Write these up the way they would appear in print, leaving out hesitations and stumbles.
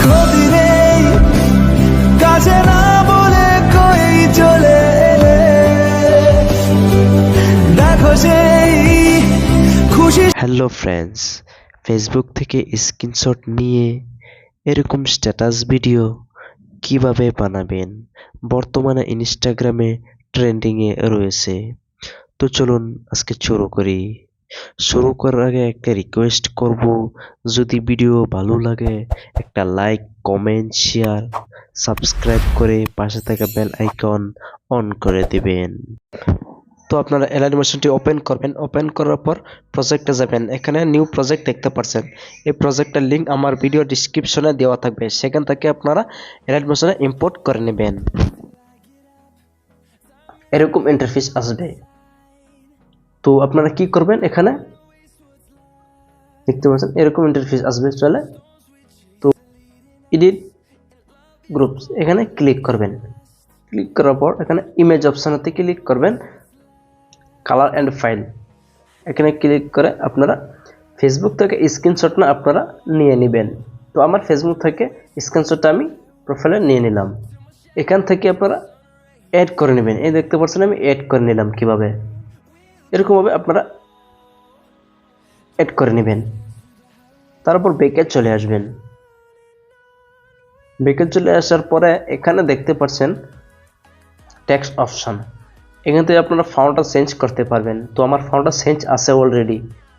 ক্ষতি নেই কাছে না বলে কই চলে এলে দেখো সেই খুশি। হ্যালো ফ্রেন্ডস, ফেসবুক থেকে স্ক্রিনশট নিয়ে এরকম স্ট্যাটাস ভিডিও কিভাবে বানাবেন বর্তমানে ইনস্টাগ্রামে ট্রেন্ডিংয়ে রয়েছে। তো চলুন আজকে শুরু করি। শুরু করার আগে একটা রিকোয়েস্ট করব, যদি ভিডিও ভালো লাগে একটা লাইক, কমেন্ট, শেয়ার, সাবস্ক্রাইব করে পাশে থাকা বেল আইকন অন করে দিবেন। তো আপনারা এলাইট মোশনটি ওপেন করবেন। ওপেন করার পর প্রজেক্টে যাবেন। এখানে নিউ প্রজেক্ট দেখতে পাচ্ছেন। এই প্রজেক্টের লিঙ্ক আমার ভিডিও ডিসক্রিপশনে দেওয়া থাকবে, সেখান থেকে আপনারা এলাইট মোশনে ইম্পোর্ট করে নেবেন। এরকম ইন্টারফেস আসবে। তো আপনারা কি করবেন, এখানে দেখতে পাচ্ছেন এরকম ইন্টারফেস আসবে চলে। তো এডিট গ্রুপস এখানে ক্লিক করবেন। ক্লিক করার পর এখানে ইমেজ অপশানেতে ক্লিক করবেন। কালার অ্যান্ড ফাইল এখানে ক্লিক করে আপনারা ফেসবুক থেকে স্ক্রিনশটটা আপনারা নিয়ে নেবেন। তো আমার ফেসবুক থেকে স্ক্রিনশটটা আমি প্রোফাইলে নিয়ে নিলাম। এখান থেকে আপনারা অ্যাড করে নেবেন। এই দেখতে পাচ্ছেন আমি অ্যাড করে নিলাম। কিভাবে, এরকমভাবে আপনারা অ্যাড করে নেবেন। তারপর ব্যাকে চলে আসবেন। ব্যাকে চলে আসার পরে এখানে দেখতে পাচ্ছেন টেক্সট অপশন। এখান থেকে আপনারা ফাউন্টটা চেঞ্জ করতে পারবেন। তো আমার ফাউন্টটা চেঞ্জ আছে অলরেডি।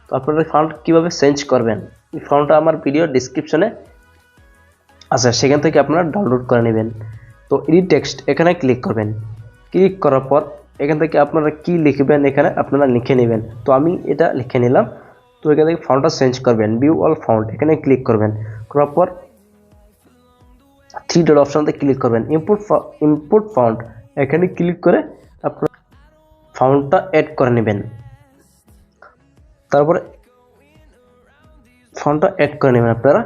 তো আপনারা ফাউন্ট কীভাবে চেঞ্জ করবেন, এই ফাউন্টটা আমার ভিডিও ডিসক্রিপশনে আছে, সেখান থেকে আপনারা ডাউনলোড করে নেবেন। তো এডিট টেক্সট এখানে ক্লিক করবেন। ক্লিক করার পর এখান থেকে আপনারা কি লিখবেন এখানে আপনারা লিখে নেবেন। তো আমি এটা লিখে নিলাম। তো এখান থেকে ফাউন্টটা চেঞ্জ করবেন। ভিউ অল ফাউন্ট এখানে ক্লিক করবেন। করার পর থ্রি ডট অপশানতে ক্লিক করবেন। ইম্পোর্ট ফাউন্ট এখানে ক্লিক করে আপনারা ফাউন্টটা অ্যাড করে নেবেন। তারপরে ফাউন্টটা অ্যাড করে নেবেন আপনারা।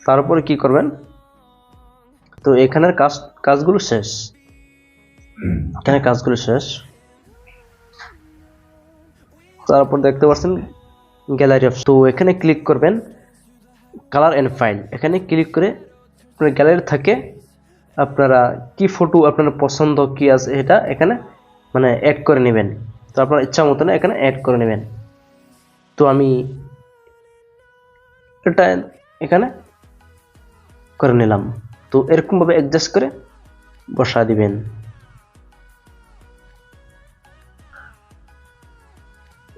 তারপরে কি করবেন, তো এখানের কাজগুলো শেষ। এখানে কাজগুলো শেষ। তারপর দেখতে পাচ্ছেন গ্যালারি অপশন। তো এখানে ক্লিক করবেন। কালার অ্যান্ড ফাইল এখানে ক্লিক করে আপনার গ্যালারি থাকে আপনারা কি ফটো আপনার পছন্দ কি আছে এটা এখানে মানে অ্যাড করে নেবেন। তো আপনার ইচ্ছা মতন এখানে অ্যাড করে নেবেন। তো আমি এটা এখানে করে নিলাম। তো এরকমভাবে অ্যাডজাস্ট করে বসা দিবেন।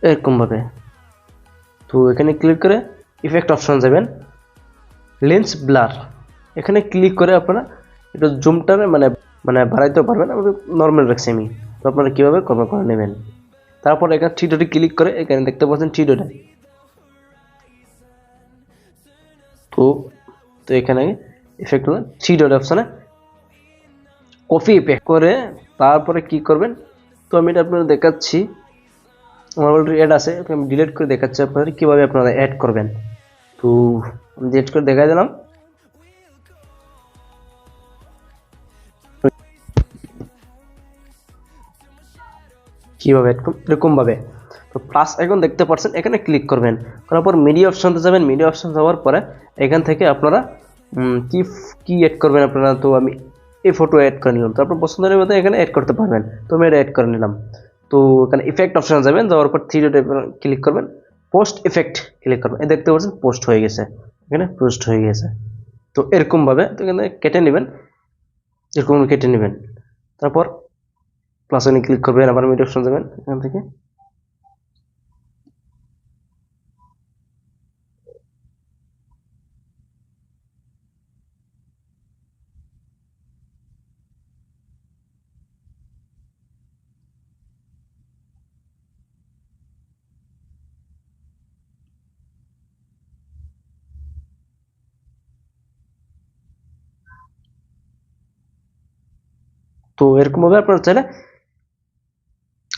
এরকমভাবে। তো এখানে ক্লিক করে ইফেক্ট অপশন যাবেন। লেন্স ব্লার এখানে ক্লিক করে আপনারা এটা জুমটা মানে বাড়াইতে পারবেন। আমি নর্মাল রাখছি আমি। তো আপনারা কীভাবে করে নেবেন। তারপর এখানে থ্রি ডটে ক্লিক করে এখানে দেখতে পাচ্ছেন থ্রি ডটে। তো এখানে ইফেক্ট হলো থ্রি ডট অপশানে কপি ইফেক্ট করে তারপরে কি করবেন। তো আমি এটা আপনাদের দেখাচ্ছি। আমার অলরেডি অ্যাড আছে, আমি ডিলিট করে দেখাচ্ছি আপনাদের কীভাবে আপনারা অ্যাড করবেন। তো আমি ডিলিট করে দেখাই দিলাম। কীভাবে এরকমভাবে। তো প্লাস এখন দেখতে পাচ্ছেন এখানে ক্লিক করবেন। করার পর মিডিয়া অপশানতে যাবেন। মিডিয়া অপশান যাওয়ার পরে এখান থেকে আপনারা কি অ্যাড করবেন আপনারা। তো আমি এই ফটো অ্যাড করে নিলাম। তো আপনার পছন্দের মধ্যে এখানে অ্যাড করতে পারবেন। তো আমি এটা অ্যাড করে নিলাম। তো এখানে ইফেক্ট অপশান যাবেন। যাওয়ার পর থ্রি ডটে ক্লিক করবেন। পোস্ট ইফেক্ট ক্লিক করবেন। এই দেখতে পাচ্ছেন পোস্ট হয়ে গেছে। এখানে পোস্ট হয়ে গেছে। তো এরকমভাবে তো এখানে কেটে নেবেন। এরকম কেটে নেবেন। তারপর প্লাস এনে ক্লিক করবেন। আবার মিডিয়া অপশান যাবেন এখান থেকে। তো এরকমভাবে আপনারা চাইলে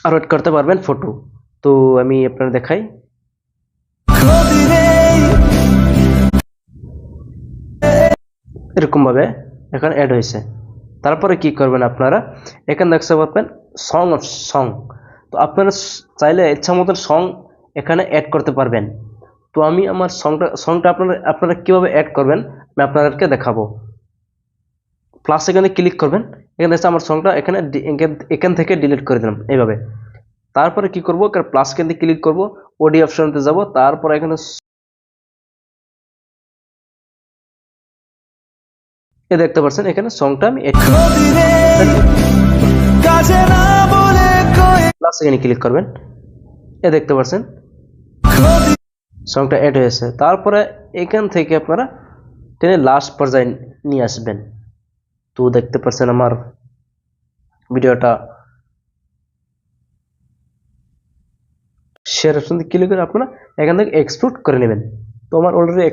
আরো অ্যাড করতে পারবেন ফটো। তো আমি আপনাদের দেখাই। এরকমভাবে এখন অ্যাড হয়েছে। তারপরে কি করবেন আপনারা, এখানে দেখতে পাবেন সং। তো আপনারা চাইলে ইচ্ছা মতন সং এখানে অ্যাড করতে পারবেন। তো আমি আমার সংটা আপনারা কিভাবে অ্যাড করবেন আমি আপনাদেরকে দেখাবো। প্লাস এখানে ক্লিক করবেন, এখানে দেখছে আমার সংটা এখান থেকে ডিলিট করে দিলাম এইভাবে। তারপরে কি করব, প্লাস কেন্দ্রে ক্লিক করব, অডিও অপশনতে যাব, তারপরে এখানে দেখতে পাচ্ছেন এখানে সংটা আমি কাছে না বলে কয়ে প্লাস এখানে ক্লিক করবেন, দেখতে পাচ্ছেন সংটা অ্যাড হয়েছে। তারপরে এখান থেকে আপনারা টেনে লাস্ট পর্যায়ে নিয়ে আসবেন। তো দেখতে পাচ্ছেন আমার ভিডিওটা শেয়ার অপশন ক্লিক করে আপনারা এখান থেকে এক্সপোর্ট করে নেবেন। তো আমার অলরেডি